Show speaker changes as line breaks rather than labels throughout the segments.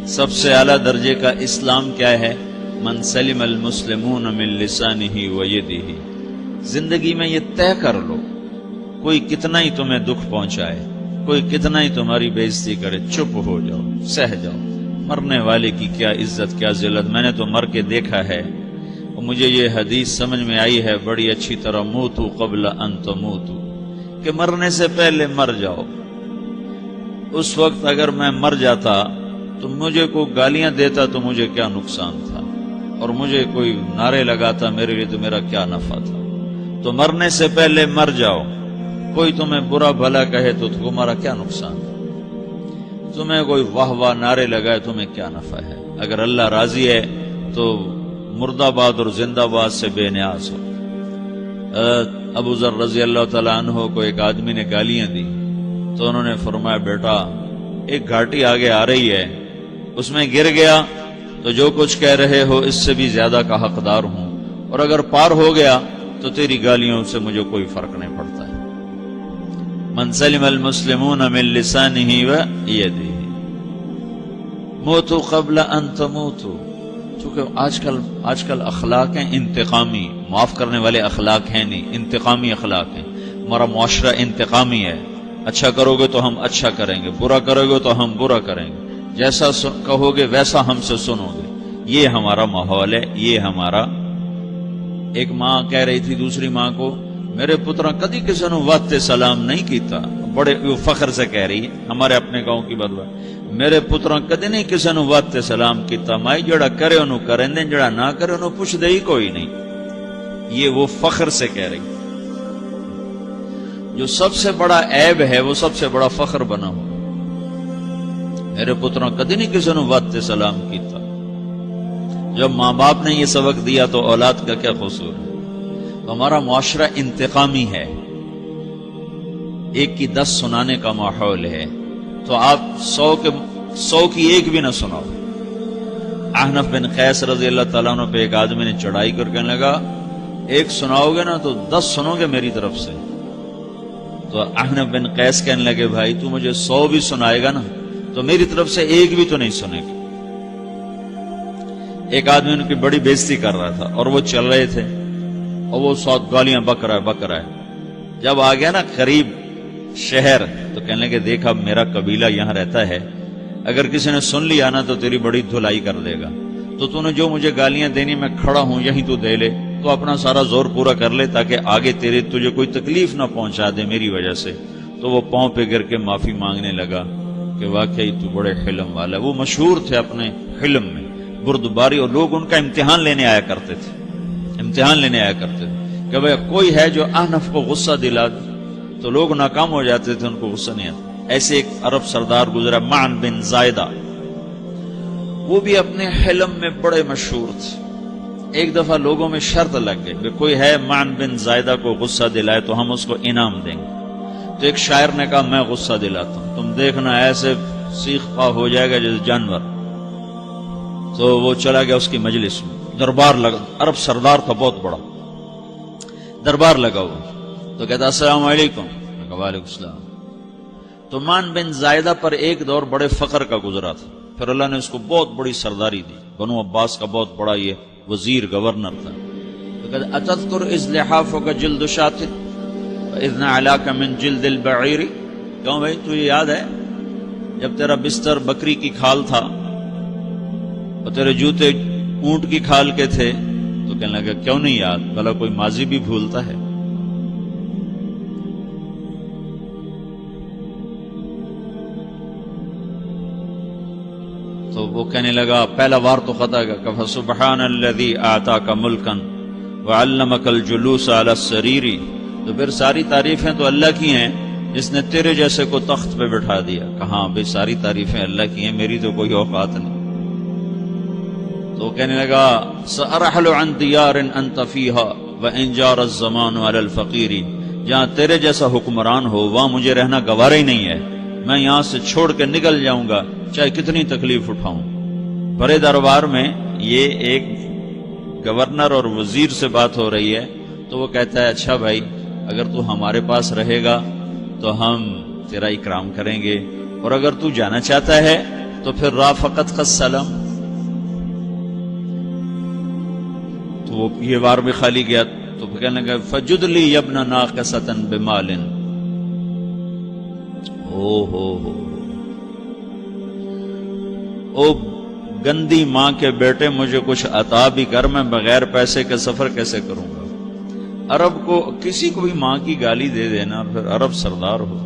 سب سے اعلیٰ درجے کا اسلام کیا ہے؟ من سلم المسلمون من لسانہ و یدہ۔ زندگی میں یہ طے کر لو، کوئی کتنا ہی تمہیں دکھ پہنچائے، کوئی کتنا ہی تمہاری بےزتی کرے، چپ ہو جاؤ، سہ جاؤ۔ مرنے والے کی کیا عزت، کیا ذلت، میں نے تو مر کے دیکھا ہے، اور مجھے یہ حدیث سمجھ میں آئی ہے بڑی اچھی طرح، موتو قبل ان تموتو، کہ مرنے سے پہلے مر جاؤ۔ اس وقت اگر میں مر جاتا تو مجھے کوئی گالیاں دیتا تو مجھے کیا نقصان تھا، اور مجھے کوئی نعرے لگاتا میرے لیے تو میرا کیا نفع تھا۔ تو مرنے سے پہلے مر جاؤ، کوئی تمہیں برا بھلا کہے تو تمہارا کیا نقصان ہے، تمہیں کوئی واہ واہ نعرے لگائے تمہیں کیا نفع ہے۔ اگر اللہ راضی ہے تو مرد آباد اور زندہ باد سے بے نیاز ہو۔ ابو ذر رضی اللہ تعالیٰ عنہ کو ایک آدمی نے گالیاں دی تو انہوں نے فرمایا، بیٹا ایک گھاٹی آگے آ رہی ہے، اس میں گر گیا تو جو کچھ کہہ رہے ہو اس سے بھی زیادہ کا حقدار ہوں، اور اگر پار ہو گیا تو تیری گالیوں سے مجھے کوئی فرق نہیں پڑتا ہے۔ من سلم المسلمون من لسانہ و یدہ موتوا قبل ان تموتوا۔ چونکہ آج کل اخلاق ہیں انتقامی، معاف کرنے والے اخلاق ہیں نہیں، انتقامی اخلاق ہیں۔ ہمارا معاشرہ انتقامی ہے، اچھا کرو گے تو ہم اچھا کریں گے، برا کرو گے تو ہم برا کریں گے، جیسا کہو گے ویسا ہم سے سنو گے۔ یہ ہمارا ماحول ہے، یہ ہمارا۔ ایک ماں کہہ رہی تھی دوسری ماں کو، میرے پترا کدی کسی نے واسطے سلام نہیں کیتا، بڑے فخر سے کہہ رہی ہے، ہمارے اپنے گاؤں کی بات، میرے پترا کدی نہیں کسی نے واسطے سلام کیتا، مائی جڑا کرے انہوں کریں دیں، جڑا نہ کرے انہوں پوچھ دے ہی کوئی نہیں۔ یہ وہ فخر سے کہہ رہی، جو سب سے بڑا عیب ہے وہ سب سے بڑا فخر بنا ہو۔ میرے پترا کدی نہیں کسی نے واسطے سلام کیتا۔ جب ماں باپ نے یہ سبق دیا تو اولاد کا کیا قصور ہے؟ تو ہمارا معاشرہ انتقامی ہے، ایک کی 10 سنانے کا ماحول ہے، تو آپ 100 کی ایک بھی نہ سناؤ۔ احنف بن قیس رضی اللہ تعالیٰ عنہ پہ ایک آدمی نے چڑھائی کر کہنے لگا، ایک سناؤ گے نا تو 10 سنو گے میری طرف سے۔ تو احنف بن قیس کہنے لگے، بھائی تو مجھے 100 بھی سنائے گا نا تو میری طرف سے ایک بھی تو نہیں سنے گا۔ ایک آدمی ان کی بڑی بےزتی کر رہا تھا اور وہ چل رہے تھے، اور وہ 100 گالیاں بک رہا ہے۔ جب آ گیا نا قریب شہر تو کہنے لگے، دیکھا میرا قبیلہ یہاں رہتا ہے، اگر کسی نے سن لیا نا تو تیری بڑی دھلائی کر دے گا، تو نے جو مجھے گالیاں دینی میں کھڑا ہوں یہیں تو دے لے، تو اپنا سارا زور پورا کر لے تاکہ آگے تجھے کوئی تکلیف نہ پہنچا دے میری وجہ سے۔ تو وہ پاؤں پہ گر کے معافی مانگنے لگا کہ واقعی تو بڑے حلم والا ہے۔ وہ مشہور تھے اپنے حلم میں، بردباری، اور لوگ ان کا امتحان لینے آیا کرتے تھے کہ بھئی کوئی ہے جو احنف کو غصہ دلا دے، تو لوگ ناکام ہو جاتے تھے، ان کو غصہ نہیں آتا۔ ایسے ایک عرب سردار گزرا، معن بن زائدہ، وہ بھی اپنے حلم میں بڑے مشہور تھے۔ ایک دفعہ لوگوں میں شرط لگ گئی کہ کوئی ہے معن بن زائدہ کو غصہ دلائے تو ہم اس کو انعام دیں گے۔ تو ایک شاعر نے کہا، میں غصہ دلاتا ہوں، تم دیکھنا ایسے سیخ پا ہو جائے گا جیسے جانور۔ تو وہ چلا گیا اس کی مجلس میں، دربار لگا، عرب سردار تھا بہت بڑا، دربار لگا ہوا، تو کہتا السلام علیکم، میں کہا وعلیکم السلام۔ تو معن بن زائدہ پر ایک دور بڑے فقر کا گزرا تھا، پھر اللہ نے اس کو بہت بڑی سرداری دی، بنو عباس کا بہت بڑا یہ وزیر گورنر تھا۔ تو کہتا اتذکر اذ لحافک جلد شاۃ واذ نعلاک من جلد البعیر، کیوں بھائی تجھے یاد ہے جب تیرا بستر بکری کی کھال تھا اور تیرے جوتے اونٹ کی کھال کے تھے؟ تو کہنے لگا کیوں نہیں یاد، بھلا کوئی ماضی بھی بھولتا ہے؟ تو وہ کہنے لگا، پہلا وار تو خطا گا، کہ فسبحان الذی آتاک ملکا وعلمک الجلوس علی السریر۔ تو پھر ساری تعریفیں تو اللہ کی ہیں جس نے تیرے جیسے کو تخت پہ بٹھا دیا۔ کہاں بھئی ساری تعریفیں اللہ کی ہیں، میری تو کوئی اوقات نہیں۔ تو کہنے لگا سأرحل عن دیار انت فیہا وان جار الزمان علی الفقیر، جہاں تیرے جیسا حکمران ہو وہاں مجھے رہنا گوارا ہی نہیں ہے، میں یہاں سے چھوڑ کے نکل جاؤں گا چاہے کتنی تکلیف اٹھاؤں۔ بڑے دربار میں یہ ایک گورنر اور وزیر سے بات ہو رہی ہے، تو وہ کہتا ہے اچھا بھائی اگر تو ہمارے پاس رہے گا تو ہم تیرا اکرام کریں گے، اور اگر تو جانا چاہتا ہے تو پھر رافقت کا سلام، تو وہ یہ وار بھی خالی گیا تو پھر کہنے لگا فجد لی یبن ناقصۃ بمال، او گندی ماں کے بیٹے مجھے کچھ عطا بھی کر، میں بغیر پیسے کے سفر کیسے کروں گا؟ عرب کو کسی کو بھی ماں کی گالی دے دینا پھر عرب سردار ہو.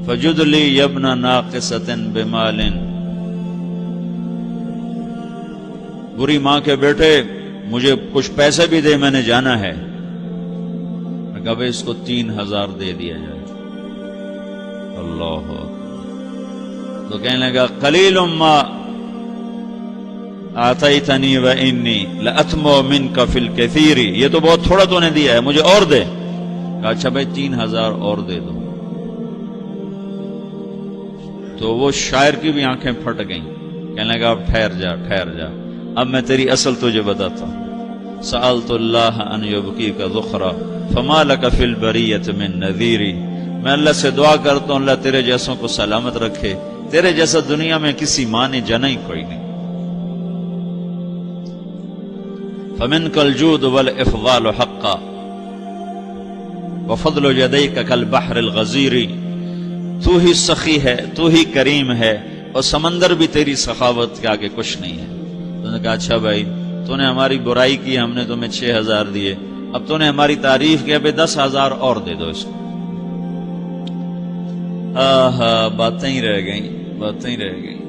فجد لی یبن ناقصۃ بمال، بری ماں کے بیٹے مجھے کچھ پیسے بھی دے، میں نے جانا ہے. میں کہا بھائی اس کو 3000 دے دیا جائے. اللہ تو کہنے لگا قلیل ما آتیتنی و انی لأتمو منک فی الکثیر، یہ تو بہت تھوڑا تو نے دیا ہے، مجھے اور دے. کہا اچھا بھائی 3000 اور دے دو. تو وہ شاعر کی بھی آنکھیں پھٹ گئیں. کہنے لگا اب ٹھہر جا ٹھہر جا، اب میں تیری اصل تجھے بتاتا ہوں. سألت اللہ ان یبکیک ذخرا فما لک فی البریۃ من نذیر، میں اللہ سے دعا کرتا ہوں اللہ تیرے جیسوں کو سلامت رکھے، تیرے جیسا دنیا میں کسی ماں نے جنا ہی کوئی نہیں. فمنک الجود والافضال حقا وفضل یدیک کالبحر الغزیر، تو ہی سخی ہے، تو ہی کریم ہے، اور سمندر بھی تیری سخاوت کے آگے کچھ نہیں ہے. تو نے کہا اچھا بھائی تو نے ہماری برائی کی، ہم نے تمہیں 6000 دیے، اب تو نے ہماری تعریف کی، اب 10,000 اور دے دو اس کو. باتیں ہی رہ گئیں، باتیں ہی رہ گئیں.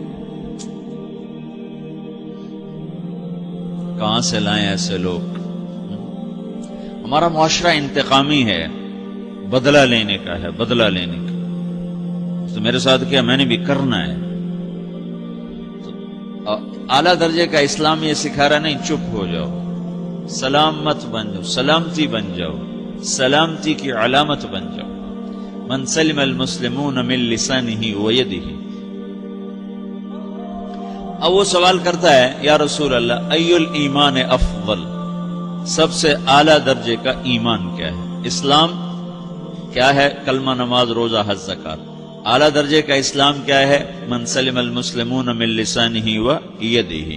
کہاں سے لائیں ایسے لوگ؟ ہمارا معاشرہ انتقامی ہے، بدلہ لینے کا ہے، بدلہ لینے کا. تو میرے ساتھ کیا میں نے بھی کرنا ہے. اعلیٰ درجے کا اسلام یہ سکھا رہا نہیں چپ ہو جاؤ، سلامت بن جاؤ، سلامتی بن جاؤ، سلامتی کی علامت بن جاؤ. من سلم المسلمون من لسانہ ویدہ. اب وہ سوال کرتا ہے یا رسول اللہ ای الایمان افضل، سب سے اعلیٰ درجے کا ایمان کیا ہے؟ اسلام کیا ہے؟ کلمہ، نماز، روزہ، حج، زکات. اعلیٰ درجے کا اسلام کیا ہے؟ من سلم المسلمون من لسانہ و یدہ.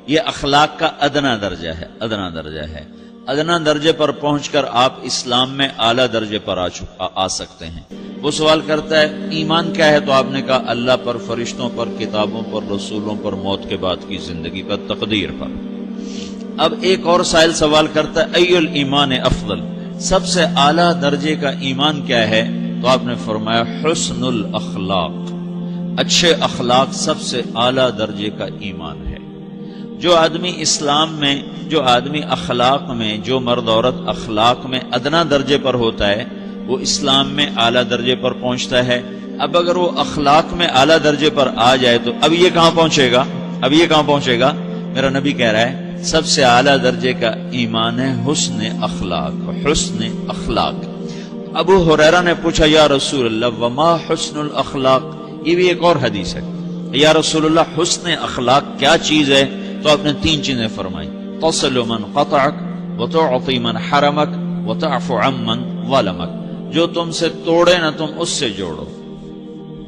یہ اخلاق کا ادنا درجہ ہے، ادنا درجہ ہے. ادنا درجے پر پہنچ کر آپ اسلام میں اعلیٰ درجے پر آ سکتے ہیں. وہ سوال کرتا ہے ایمان کیا ہے؟ تو آپ نے کہا اللہ پر، فرشتوں پر، کتابوں پر، رسولوں پر، موت کے بعد کی زندگی پر، تقدیر پر. اب ایک اور سائل سوال کرتا ہے ای الایمان افضل، سب سے اعلیٰ درجے کا ایمان کیا ہے؟ تو آپ نے فرمایا حسن الاخلاق، اچھے اخلاق سب سے اعلیٰ درجے کا ایمان ہے. جو آدمی اسلام میں، جو آدمی اخلاق میں، جو مرد عورت اخلاق میں ادنا درجے پر ہوتا ہے وہ اسلام میں اعلیٰ درجے پر پہنچتا ہے. اب اگر وہ اخلاق میں اعلیٰ درجے پر آ جائے تو اب یہ کہاں پہنچے گا؟ اب یہ کہاں پہنچے گا؟ میرا نبی کہہ رہا ہے سب سے اعلیٰ درجے کا ایمان ہے حسن اخلاق، حسن اخلاق. ابو ہریرہ نے پوچھا یا رسول اللہ وما حسن الاخلاق، یہ بھی ایک اور حدیث ہے. یا رسول اللہ حسن اخلاق کیا چیز ہے؟ تو آپ نے 3 چیزیں فرمائی، تصل من قطعک وتعطی من حرمک وتعفو عمن ظلمک. جو تم سے توڑے نہ تم اس سے جوڑو.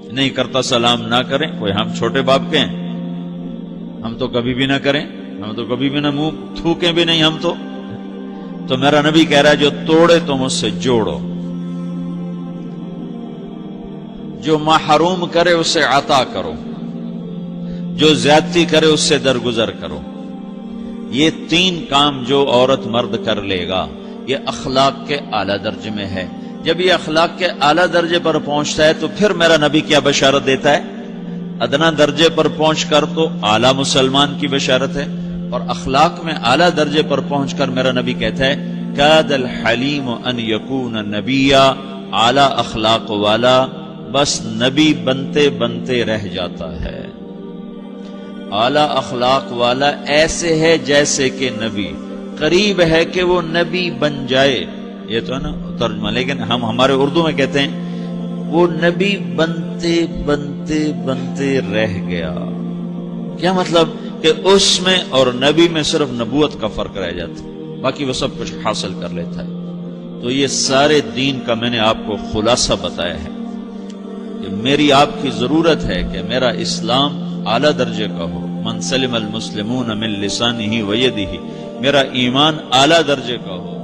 نہیں کرتا سلام نہ کریں، کوئی ہم چھوٹے باپ کے ہیں؟ ہم تو کبھی بھی نہ کریں، ہم تو کبھی بھی نہ منہ تھوکیں بھی نہیں ہم تو میرا نبی کہہ رہا ہے جو توڑے تم اس سے جوڑو. جو محروم کرے اسے عطا کرو، جو زیادتی کرے اس سے درگزر کرو. یہ 3 کام جو عورت مرد کر لے گا یہ اخلاق کے اعلیٰ درجے میں ہے. جب یہ اخلاق کے اعلیٰ درجے پر پہنچتا ہے تو پھر میرا نبی کیا بشارت دیتا ہے؟ ادنا درجے پر پہنچ کر تو اعلیٰ مسلمان کی بشارت ہے، اور اخلاق میں اعلیٰ درجے پر پہنچ کر میرا نبی کہتا ہے کاد الحلیم ان یکون نبیا، اعلیٰ اخلاق والا بس نبی بنتے بنتے رہ جاتا ہے. اعلیٰ اخلاق والا ایسے ہے جیسے کہ نبی، قریب ہے کہ وہ نبی بن جائے. یہ تو ہے نا ترجمہ، لیکن ہم ہمارے اردو میں کہتے ہیں وہ نبی بنتے بنتے بنتے رہ گیا. کیا مطلب؟ کہ اس میں اور نبی میں صرف نبوت کا فرق رہ جاتا، باقی وہ سب کچھ حاصل کر لیتا ہے. تو یہ سارے دین کا میں نے آپ کو خلاصہ بتایا ہے کہ میری آپ کی ضرورت ہے کہ میرا اسلام اعلیٰ درجے کا ہو، من سلم المسلمون من لسانہ و یدہ، میرا ایمان اعلیٰ درجے کا ہو،